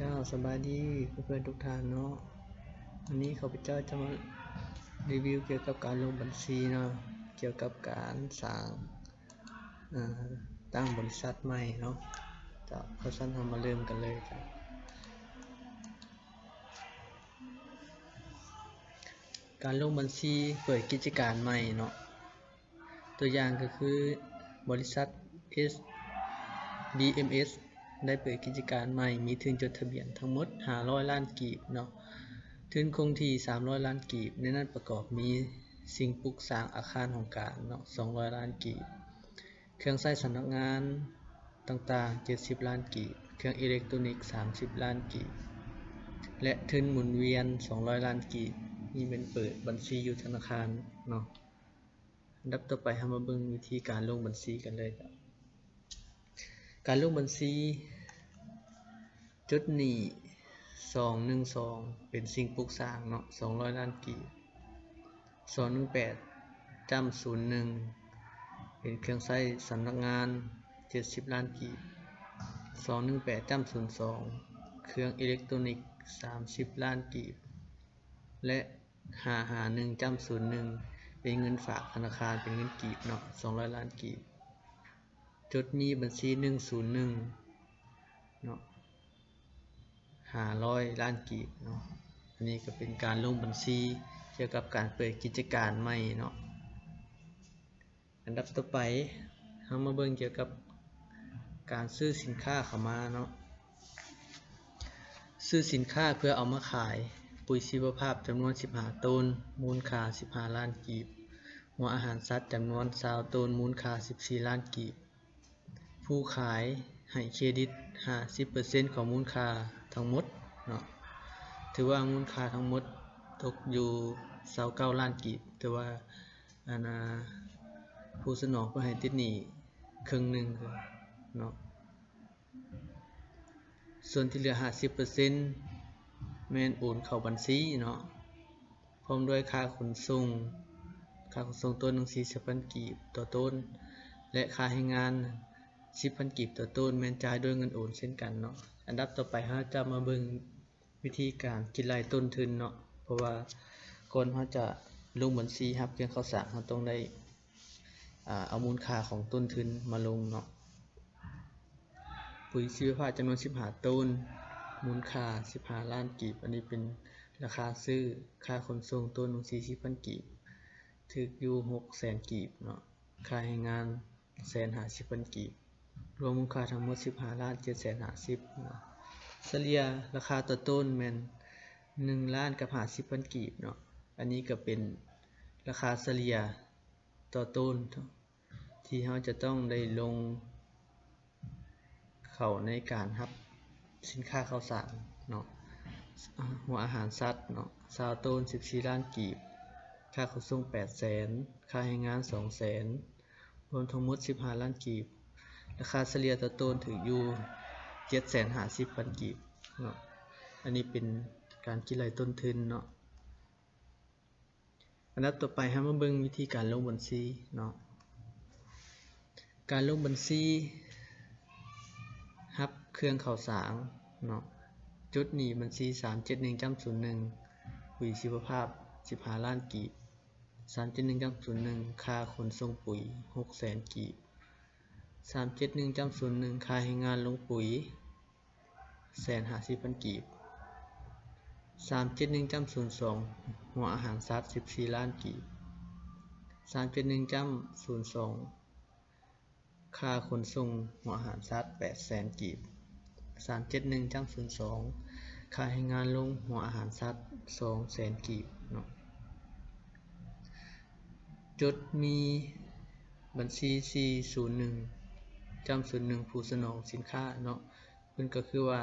เจ้าสบายดีเพื่อนๆทุกท่านเนาะวันนี้ข้าพเจ้าจะมารีวิวเกี่ยวกับการลงบัญชีเนาะเกี่ยวกับการสร้างตั้งบริษัทใหม่เนาะจะเพราะฉะนั้นเรามาเริ่มกันเลยจ้ะการลงบัญชีเปิดกิจการใหม่เนาะตัวอย่างก็คือบริษัท DMS ได้เปิดกิจการใหม่มีทุนจดทะเบียนทั้งหมด500 ล้านกีบเนาะทุนคงที่300 ล้านกีบในนั้นประกอบมีสิ่งปลูกสร้างอาคารของการเนาะ200 ล้านกีบเครื่องใช้สำนักงานต่างๆ70 ล้านกีบเครื่องอิเล็กทรอนิกส์30 ล้านกีบและทุนหมุนเวียน200 ล้านกีบนี่เป็นเปิดบัญชีอยู่ธนาคารเนาะอันดับต่อไปเรามาเบิ่งวิธีการลงบัญชีกันเลยครับการลงบัญชีจุดหนี้212เป็นสิ่งปลูกสร้างเนาะ200 ล้านกีบ218จ้ำ01เป็นเครื่องใช้สำนักงาน70 ล้านกีบ218จ้ำ02เครื่องอิเล็กทรอนิกส์30 ล้านกีบและ551จ้ำ01เป็นเงินฝากธนาคารเป็นเงินกีบเนาะ200 ล้านกีบจุดมีบัญชี101เนาะ500 ล้านกีบเนาะอันนี้ก็เป็นการลงบัญชีเกี่ยวกับการเปิดกิจการใหม่เนาะอันดับต่อไปเรามาเบิ่งเกี่ยวกับการซื้อสินค้าเข้ามาเนาะซื้อสินค้าเพื่อเอามาขายปุ๋ยชีวภาพจำนวน15ต้นมูลค่า15 ล้านกีบหัวอาหารสัตว์จำนวน20ต้นมูลค่า14 ล้านกีบผู้ขายให้เครดิต 50% ของมูลค่าทั้งหมดเนาะถือว่ามูลค่าทั้งหมดตกอยู่29 ล้านกีบแต่ว่าผู้สนองก็ให้ติดหนี้ครึ่งนึงเนาะส่วนที่เหลือ 50% แม่นโอนเข้าบัญชีเนาะพร้อมด้วยค่าขนส่งต้นหนึ่ง40,000 กีบต่อต้นและค่าให้งาน10,000 กีบต่อต้นแม่นจ่ายด้วยเงินโอนเช่นกันเนาะอันดับต่อไปเราจะมาเบิ่งวิธีการคิดรายต้นทุนเนาะเพราะว่าก่อนเราจะลงบัญชีรับเพียงข้าวสารเราต้องได้เอามูลค่าของต้นทุนมาลงเนาะปุ๋ยชีวภาพจำนวน15ต้นมูลค่า15 ล้านกีบอันนี้เป็นราคาซื้อค่าขนส่งต้น40,000 กีบถึกอยู่600,000 กีบเนาะค่าให้งาน150,000 กีบรวมมูลค่าทั้งหมด15 ล้าน750,000เนาะเฉลี่ยราคาต่อต้นแม่น1 ล้านกับ50,000 กีบเนาะอันนี้ก็เป็นราคาเฉลี่ยต่อต้นที่เราจะต้องได้ลงเข้าในการรับสินค้าข้าวสารเนาะหัวอาหารสัตว์เนาะ20ต้น14 ล้านกีบค่าขนส่ง800,000ค่าให้งาน200,000รวมทั้งหมด15 ล้านกีบราคาเฉลี่ยต่อต้นถึงอยู่750,000 กีบเนาะอันนี้เป็นการคิดรายต้นทุนเนาะอันดับต่อไปเรามาเบิ่งวิธีการลงบัญชีเนาะการลงบัญชีรับเครื่องข้าวสารเนาะจุดหนี้บัญชี371จ้ำ01ปุ๋ยชีวภาพ15 ล้านกีบ371จ้ำ01ค่าขนส่งปุ๋ย600,000 กีบ371จ้ำ01ค่าให้งานลงปุ๋ย150,000 กีบ371จ้ำ02หัวอาหารสัตว์14 ล้านกีบ371จ้ำ02ค่าขนส่งหัวอาหารสัตว์800,000 กีบ371จ้ำ02ค่าให้งานลงหัวอาหารสัตว์200,000 กีบเนาะจุดมีบัญชี401จ้ำ01ผู้สนองสินค้าเนาะเพิ่นก็คือว่า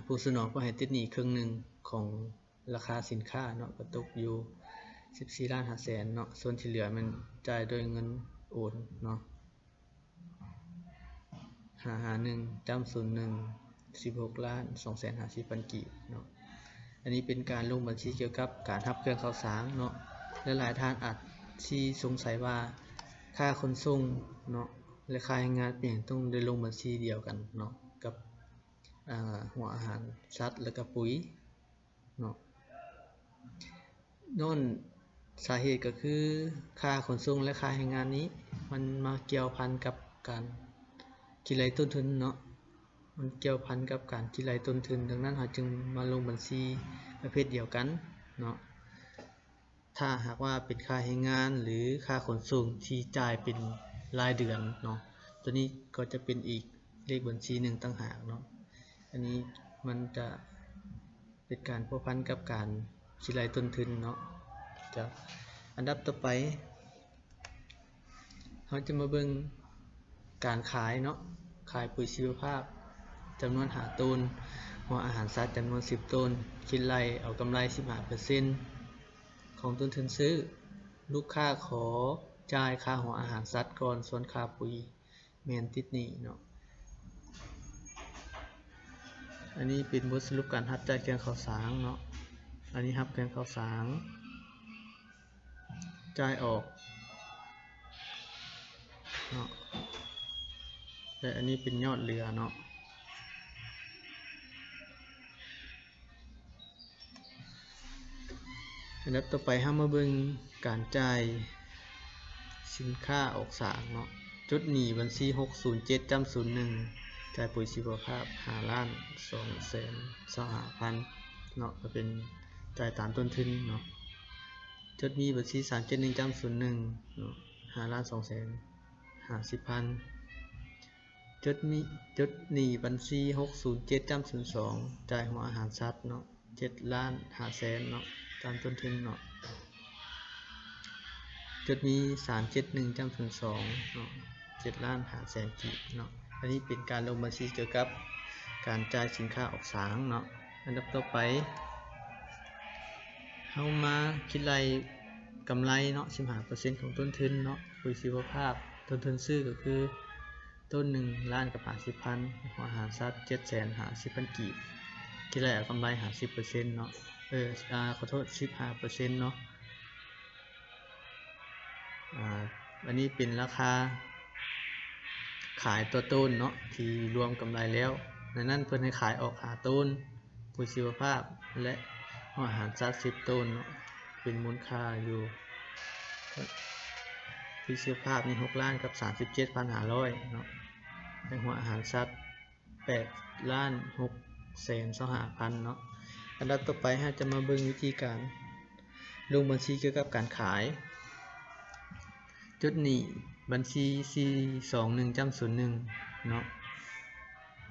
ผู้สนองก็ให้ติดหนี้ครึ่งนึงของราคาสินค้าเนาะก็ตกอยู่14 ล้าน 500,000เนาะส่วนที่เหลือมันจ่ายด้วยเงินโอนเนาะ551จ้ำ01 16 ล้าน 250,000 กีบเนาะอันนี้เป็นการลงบัญชีเกี่ยวกับการรับเครื่องข้าวสารเนาะและหลายท่านอาจที่สงสัยว่าค่าขนส่งเนาะและค่าให้งานเปลี่ยนต้องได้ลงบัญชีเดียวกันเนาะกับหั หัวอาหารสัตว์และก็ปุ๋ยเนาะนั่นสาเหตุก็คือค่าขนส่งและค่าแรงงานนี้มันมาเกี่ยวพันกับการคิดรายต้นทุนเนาะมันเกี่ยวพันกับการคิดรายต้นทุนดังนั้นเราจึงมาลงบัญชีประเภทเดียวกันเนาะถ้าหากว่าเป็นค่าแรงงานหรือค่าขนส่งที่จ่ายเป็นรายเดือนเนาะตัวนี้ก็จะเป็นอีกเลขบัญชีหนึ่งต่างหากเนาะอันนี้มันจะเป็นการพัวพันกับการคิดรายต้นทุนเนาะจะอันดับต่อไปเราจะมาเบิ่งการขายเนาะขายปุ๋ยชีวภาพจำนวน5ต้นหัวอาหารสัตว์จำนวน10ต้นคิดไล่เอากำไร 15% ของต้นทุนซื้อลูกค้าขอจ่ายค่าหัวอาหารสัตว์ก่อนส่วนค่าปุ๋ยแม่นติดหนี้เนาะอันนี้เป็นบทสรุปการรับจ่ายเครื่องข้าวสารเนาะอันนี้รับเครื่องข้าวสารจ่ายออกเนาะและอันนี้เป็นยอดเหลือเนาะอันดับต่อไปเรามาเบิ่งการจ่ายสินค้าออกสารเนาะจุดหนี้บัญชี607จำ01จ่ายปุ๋ยชีวภาพ5,225,000เนาะก็เป็นจ่ายตามต้นทุนเนาะจุดหนี้บัญชี371จำ01เนาะ5,250,000จุดหนี้บัญชี607จำ02จ่ายหัวอาหารสัตว์เนาะ7,500,000เนาะตามต้นทุนเนาะจุดนี้371จำ02เนาะ7,500,000กีบเนาะอันนี้เป็นการลงบัญชีเกี่ยวกับการจ่ายสินค้าออกสารเนาะอันดับต่อไปเฮามาคิดรายกำไรเนาะ 15% ของต้นทุนเนาะปุ๋ยชีวภาพต้นทุนซื้อก็คือต้น1ล้านกับ50,000หัวอาหารสัตว์750,000กีบคิดรายเอากำไร 50% เนาะขอโทษ 15% เนาะอันนี้เป็นราคาขายตัวต้นเนาะที่รวมกำไรแล้วในนั้นเพิ่นให้ขายออก5ต้นปุ๋ยชีวภาพและหัวอาหารสัตว์10ต้นเนาะเป็นมูลค่าอยู่ปุ๋ยชีวภาพนี่6ล้านกับ 37,500 เนาะและหัวอาหารสัตว์8ล้าน625,000 เนาะอันดับต่อไปเราจะมาเบิ่งวิธีการลงบัญชีเกี่ยวกับการขายจุดนี้บัญชี421จำ01เนาะ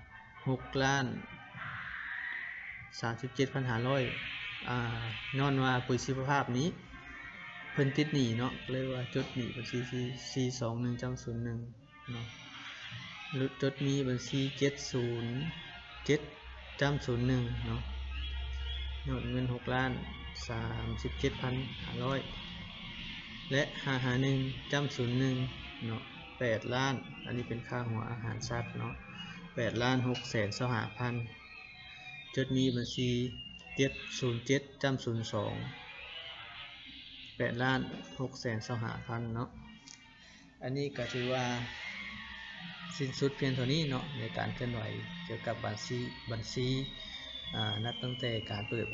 6ล้าน 37,500ย้อนว่าปุ๋ยชีวภาพนี้เพิ่นติดหนี้เนาะเลยว่าจุดหนี้บัญชี421จำ01เนาะจุดนี้บัญชี707จำ01เนาะยอดเงิน6ล้าน 37,500 และ551จำ01เนาะ8ล้านอันนี้เป็นค่าหัวอาหารสัตว์เนาะ8,625,000จุดนี้บัญชี707จำ02 8,625,000เนาะอันนี้ก็ถือว่าสิ้นสุดเพียงเท่านี้เนาะในการเคลื่อนไหวเกี่ยวกับบัญชีนับตั้งแต่การเปิด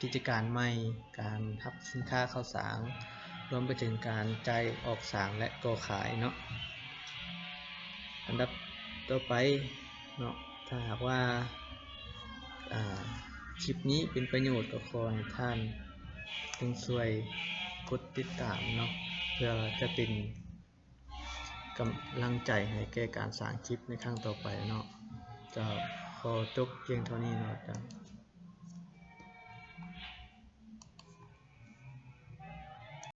กิจการใหม่การรับสินค้าเข้าสารรวมไปถึงการจ่ายออกสารและก่อขายเนาะอันดับต่อไปเนาะถ้าหากว่าคลิปนี้เป็นประโยชน์กับคนท่านต้องช่วยกดติดตามเนาะเพื่อจะเป็นกำลังใจให้แก่การสร้างคลิปในครั้งต่อไปเนาะจะขอจบเพียงเท่านี้เนาะ